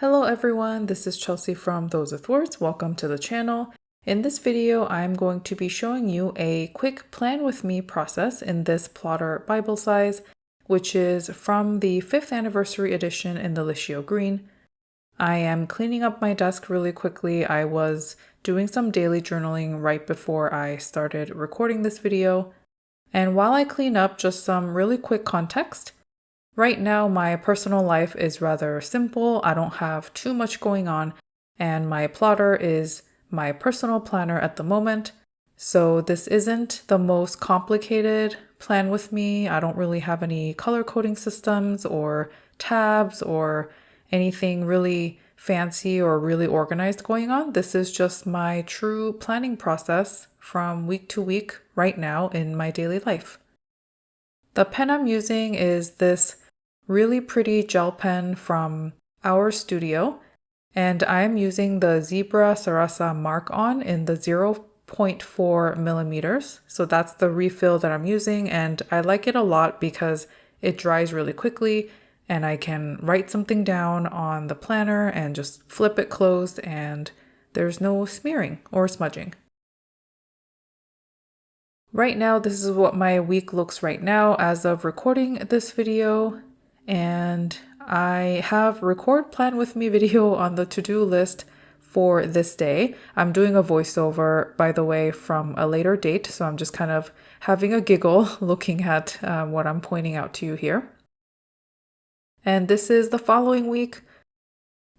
Hello everyone, this is Chelsea from Those with Words. Welcome to the channel. In this video, I'm going to be showing you a quick plan with me process in this plotter Bible size, which is from the 5th anniversary edition in the Licio Green. I am cleaning up my desk really quickly. I was doing some daily journaling right before I started recording this video. And while I clean up, just some really quick context. Right now, my personal life is rather simple. I don't have too much going on, and my plotter is my personal planner at the moment. So this isn't the most complicated plan with me. I don't really have any color coding systems or tabs or anything really fancy or really organized going on. This is just my true planning process from week to week right now in my daily life. The pen I'm using is this really pretty gel pen from our studio, and I'm using the Zebra Sarasa Mark On in the 0.4 millimeters. So that's the refill that I'm using, and I like it a lot because it dries really quickly and I can write something down on the planner and just flip it closed and there's no smearing or smudging. Right now, this is what my week looks right now as of recording this video. And I have record plan with me video on the to-do list for this day. I'm doing a voiceover, by the way, from a later date. So I'm just kind of having a giggle looking at what I'm pointing out to you here. And this is the following week,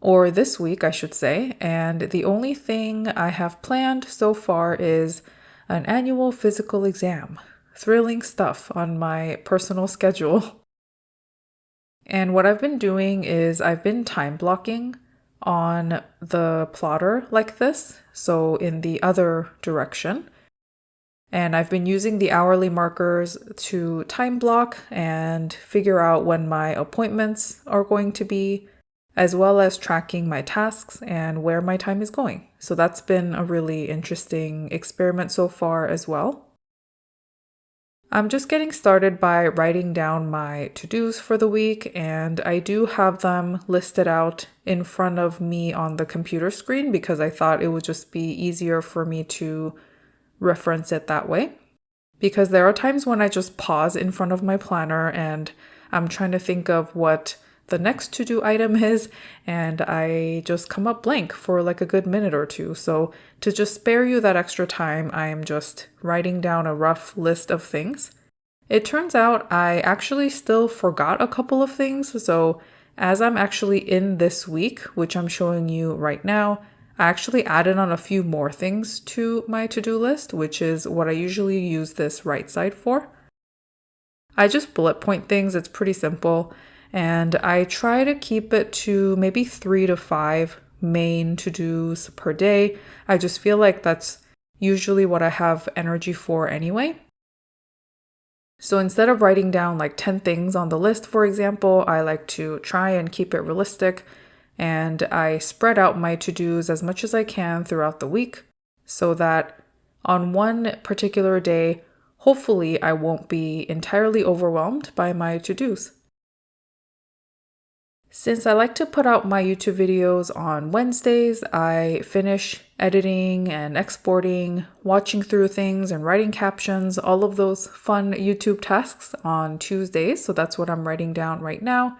or this week, I should say. And the only thing I have planned so far is an annual physical exam. Thrilling stuff on my personal schedule. And what I've been doing is I've been time blocking on the plotter like this, so in the other direction. And I've been using the hourly markers to time block and figure out when my appointments are going to be, as well as tracking my tasks and where my time is going. So that's been a really interesting experiment so far as well. I'm just getting started by writing down my to-dos for the week, and I do have them listed out in front of me on the computer screen because I thought it would just be easier for me to reference it that way. Because there are times when I just pause in front of my planner and I'm trying to think of what the next to-do item is, and I just come up blank for like a good minute or two. So to just spare you that extra time, I am just writing down a rough list of things. It turns out I actually still forgot a couple of things. So as I'm actually in this week, which I'm showing you right now, I actually added on a few more things to my to-do list, which is what I usually use this right side for. I just bullet point things. It's pretty simple. And I try to keep it to maybe 3 to 5 main to-dos per day. I just feel like that's usually what I have energy for anyway. So instead of writing down like 10 things on the list, for example, I like to try and keep it realistic. And I spread out my to-dos as much as I can throughout the week so that on one particular day, hopefully I won't be entirely overwhelmed by my to-dos. Since I like to put out my YouTube videos on Wednesdays, I finish editing and exporting, watching through things and writing captions, all of those fun YouTube tasks on Tuesdays. So that's what I'm writing down right now.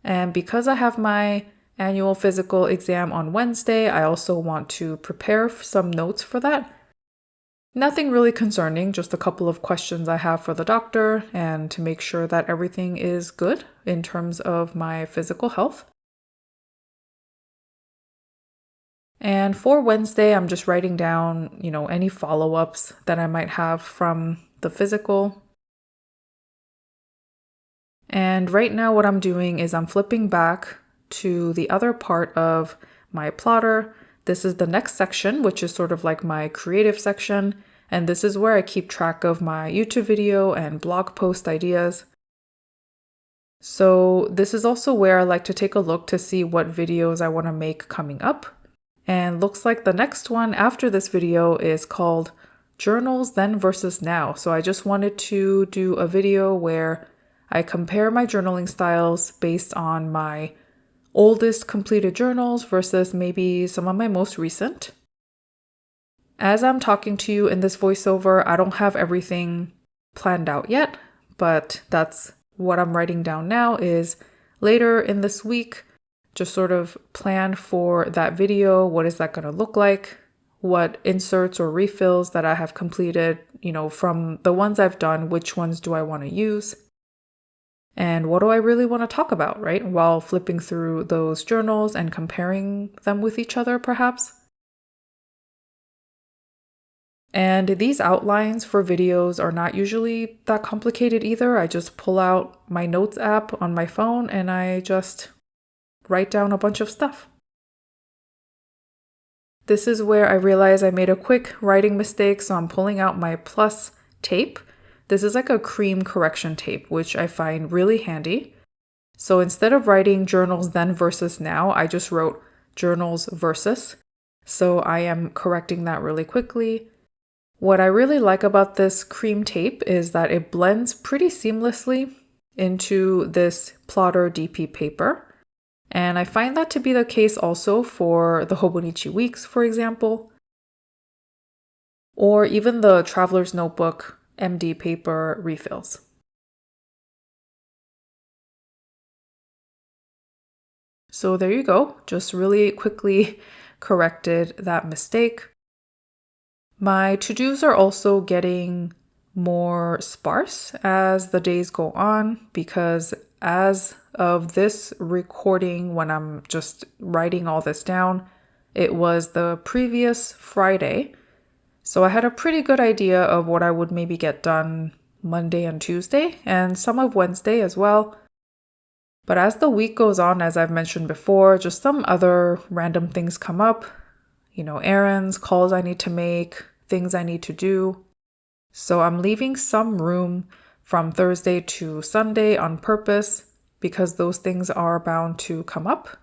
And because I have my annual physical exam on Wednesday, I also want to prepare some notes for that. Nothing really concerning, just a couple of questions I have for the doctor and to make sure that everything is good in terms of my physical health. And for Wednesday, I'm just writing down, any follow-ups that I might have from the physical. And right now what I'm doing is I'm flipping back to the other part of my plotter. This is the next section, which is sort of like my creative section. And this is where I keep track of my YouTube video and blog post ideas. So this is also where I like to take a look to see what videos I want to make coming up. And looks like the next one after this video is called Journals Then versus Now. So I just wanted to do a video where I compare my journaling styles based on my oldest completed journals versus maybe some of my most recent. As I'm talking to you in this voiceover, I don't have everything planned out yet, but that's what I'm writing down now is later in this week, just sort of plan for that video. What is that going to look like? What inserts or refills that I have completed, from the ones I've done, which ones do I want to use? And what do I really want to talk about, right? While flipping through those journals and comparing them with each other, perhaps. And these outlines for videos are not usually that complicated either. I just pull out my notes app on my phone and I just write down a bunch of stuff. This is where I realize I made a quick writing mistake, so I'm pulling out my Plus tape. This is like a cream correction tape, which I find really handy. So instead of writing journals then versus now, I just wrote journals versus. So I am correcting that really quickly. What I really like about this cream tape is that it blends pretty seamlessly into this plotter DP paper. And I find that to be the case also for the Hobonichi Weeks, for example, or even the Traveler's Notebook MD paper refills. So there you go, just really quickly corrected that mistake. My to-dos are also getting more sparse as the days go on because as of this recording, when I'm just writing all this down, it was the previous Friday. So I had a pretty good idea of what I would maybe get done Monday and Tuesday and some of Wednesday as well. But as the week goes on, as I've mentioned before, just some other random things come up. Errands, calls I need to make, things I need to do. So I'm leaving some room from Thursday to Sunday on purpose because those things are bound to come up.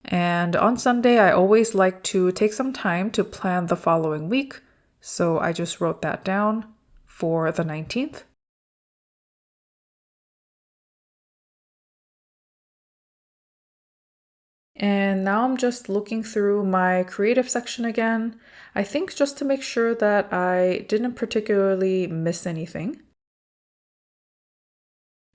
And on Sunday, I always like to take some time to plan the following week. So I just wrote that down for the 19th. And now I'm just looking through my creative section again. I think just to make sure that I didn't particularly miss anything.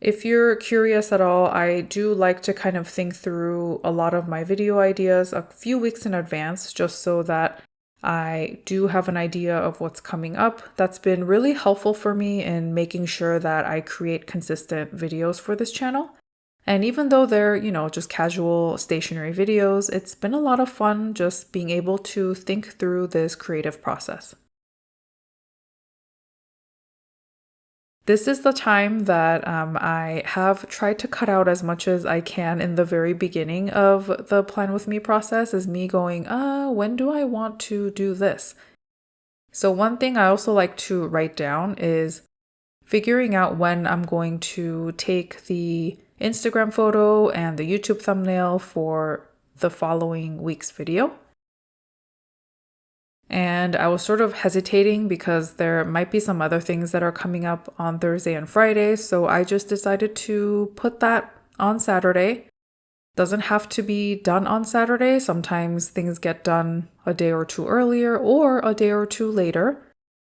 If you're curious at all, I do like to kind of think through a lot of my video ideas a few weeks in advance, just so that I do have an idea of what's coming up. That's been really helpful for me in making sure that I create consistent videos for this channel. And even though they're, just casual stationary videos, it's been a lot of fun just being able to think through this creative process. This is the time that I have tried to cut out as much as I can in the very beginning of the Plan With Me process is me going, when do I want to do this? So one thing I also like to write down is figuring out when I'm going to take the Instagram photo and the YouTube thumbnail for the following week's video. And I was sort of hesitating because there might be some other things that are coming up on Thursday and Friday. So I just decided to put that on Saturday. Doesn't have to be done on Saturday. Sometimes things get done a day or two earlier or a day or two later.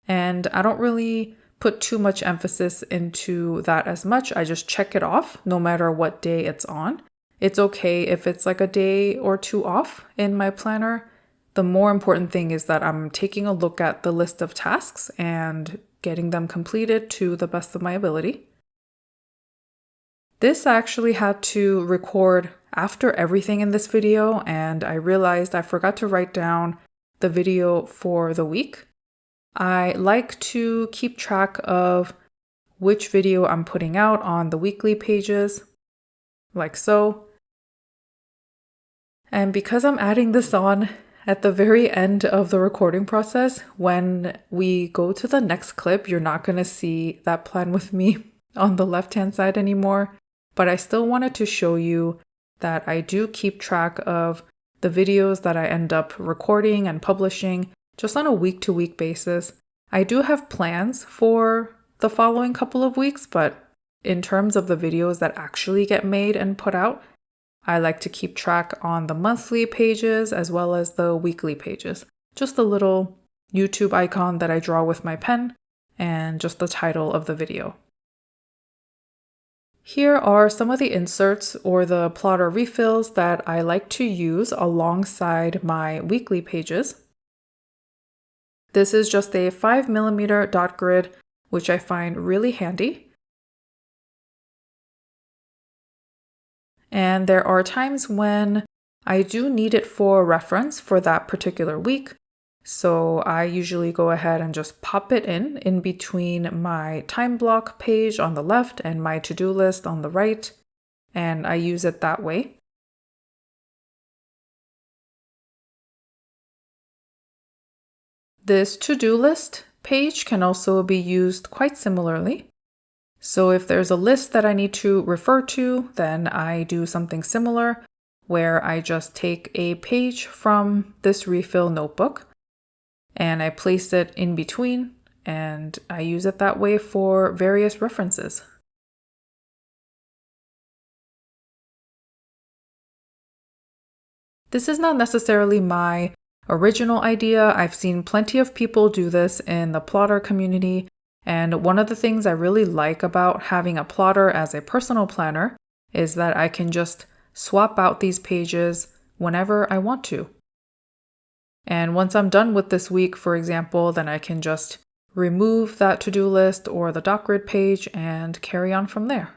And I don't really put too much emphasis into that as much. I just check it off no matter what day it's on. It's okay if it's like a day or two off in my planner. The more important thing is that I'm taking a look at the list of tasks and getting them completed to the best of my ability. This I actually had to record after everything in this video, and I realized I forgot to write down the video for the week. I like to keep track of which video I'm putting out on the weekly pages, like so. And because I'm adding this on at the very end of the recording process, when we go to the next clip, you're not going to see that Plan With Me on the left-hand side anymore. But I still wanted to show you that I do keep track of the videos that I end up recording and publishing just on a week-to-week basis. I do have plans for the following couple of weeks, but in terms of the videos that actually get made and put out, I like to keep track on the monthly pages as well as the weekly pages. Just the little YouTube icon that I draw with my pen and just the title of the video. Here are some of the inserts or the plotter refills that I like to use alongside my weekly pages. This is just a 5mm dot grid, which I find really handy. And there are times when I do need it for reference for that particular week. So I usually go ahead and just pop it in between my time block page on the left and my to-do list on the right, and I use it that way. This to-do list page can also be used quite similarly. So if there's a list that I need to refer to, then I do something similar where I just take a page from this refill notebook and I place it in between, and I use it that way for various references. This is not necessarily my original idea. I've seen plenty of people do this in the plotter community, and one of the things I really like about having a plotter as a personal planner is that I can just swap out these pages whenever I want to. And once I'm done with this week, for example, then I can just remove that to-do list or the dot grid page and carry on from there.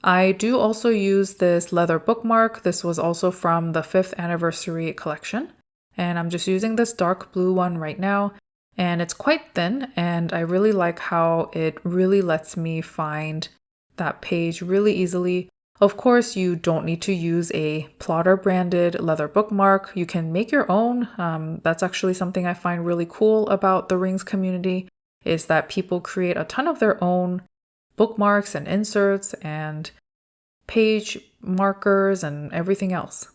I do also use this leather bookmark. This was also from the 5th anniversary collection. And I'm just using this dark blue one right now. And it's quite thin, and I really like how it really lets me find that page really easily. Of course, you don't need to use a plotter branded leather bookmark. You can make your own. That's actually something I find really cool about the Rings community, is that people create a ton of their own bookmarks and inserts and page markers and everything else.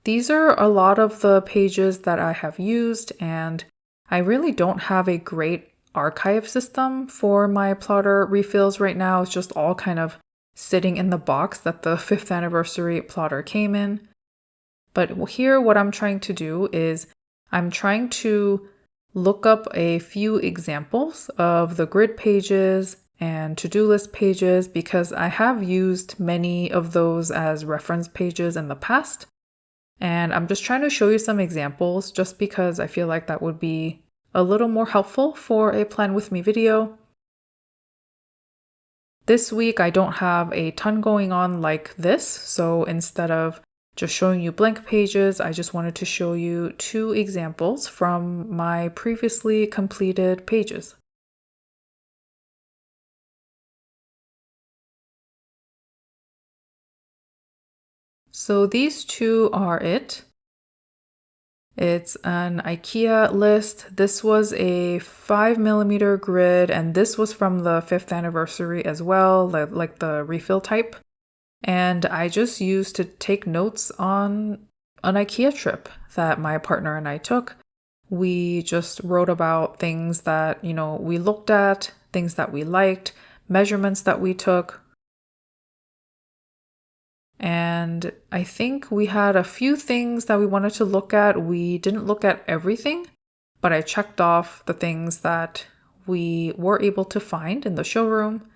These are a lot of the pages that I have used, and I really don't have a great archive system for my plotter refills right now. It's just all kind of sitting in the box that the 5th anniversary plotter came in. But here what I'm trying to do is I'm trying to look up a few examples of the grid pages and to-do list pages because I have used many of those as reference pages in the past. And I'm just trying to show you some examples just because I feel like that would be a little more helpful for a Plan With Me video. This week, I don't have a ton going on like this, so instead of just showing you blank pages, I just wanted to show you 2 examples from my previously completed pages. So these 2 are it. It's an IKEA list. This was a 5mm grid, and this was from the 5th anniversary as well, like the refill type. And I just used to take notes on an IKEA trip that my partner and I took. We just wrote about things that, we looked at, things that we liked, measurements that we took. And I think we had a few things that we wanted to look at. We didn't look at everything, but I checked off the things that we were able to find in the showroom.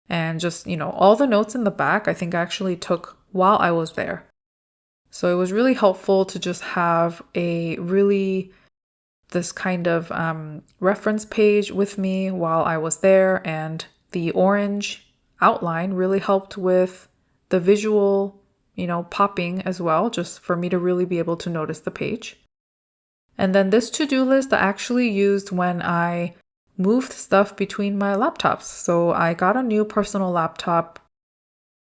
And just, all the notes in the back, I think I actually took while I was there. So it was really helpful to just have this kind of reference page with me while I was there. And the orange outline really helped with the visual, popping as well, just for me to really be able to notice the page. And then this to-do list I actually used when I moved stuff between my laptops. So I got a new personal laptop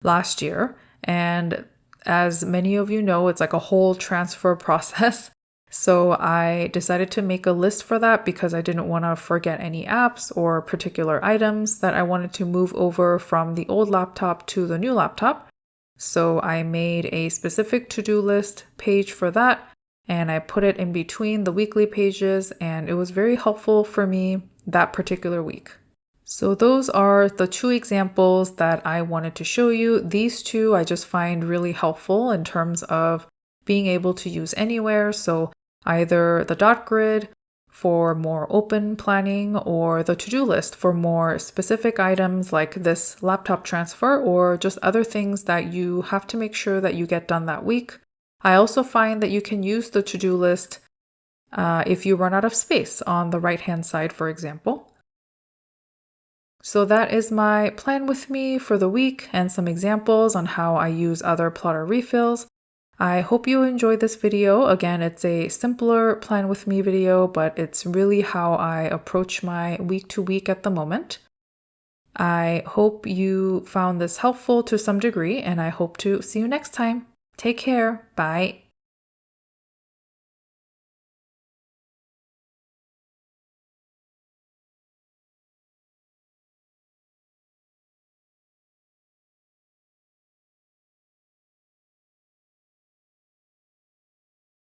last year, and as many of you know, it's like a whole transfer process. So I decided to make a list for that because I didn't want to forget any apps or particular items that I wanted to move over from the old laptop to the new laptop. So I made a specific to-do list page for that, and I put it in between the weekly pages, and it was very helpful for me that particular week. So those are the two examples that I wanted to show you. These two I just find really helpful in terms of being able to use anywhere. So either the dot grid for more open planning or the to-do list for more specific items like this laptop transfer or just other things that you have to make sure that you get done that week. I also find that you can use the to-do list if you run out of space on the right-hand side, for example. So that is my plan with me for the week and some examples on how I use other plotter refills. I hope you enjoyed this video. Again, it's a simpler plan with me video, but it's really how I approach my week to week at the moment. I hope you found this helpful to some degree, and I hope to see you next time. Take care. Bye.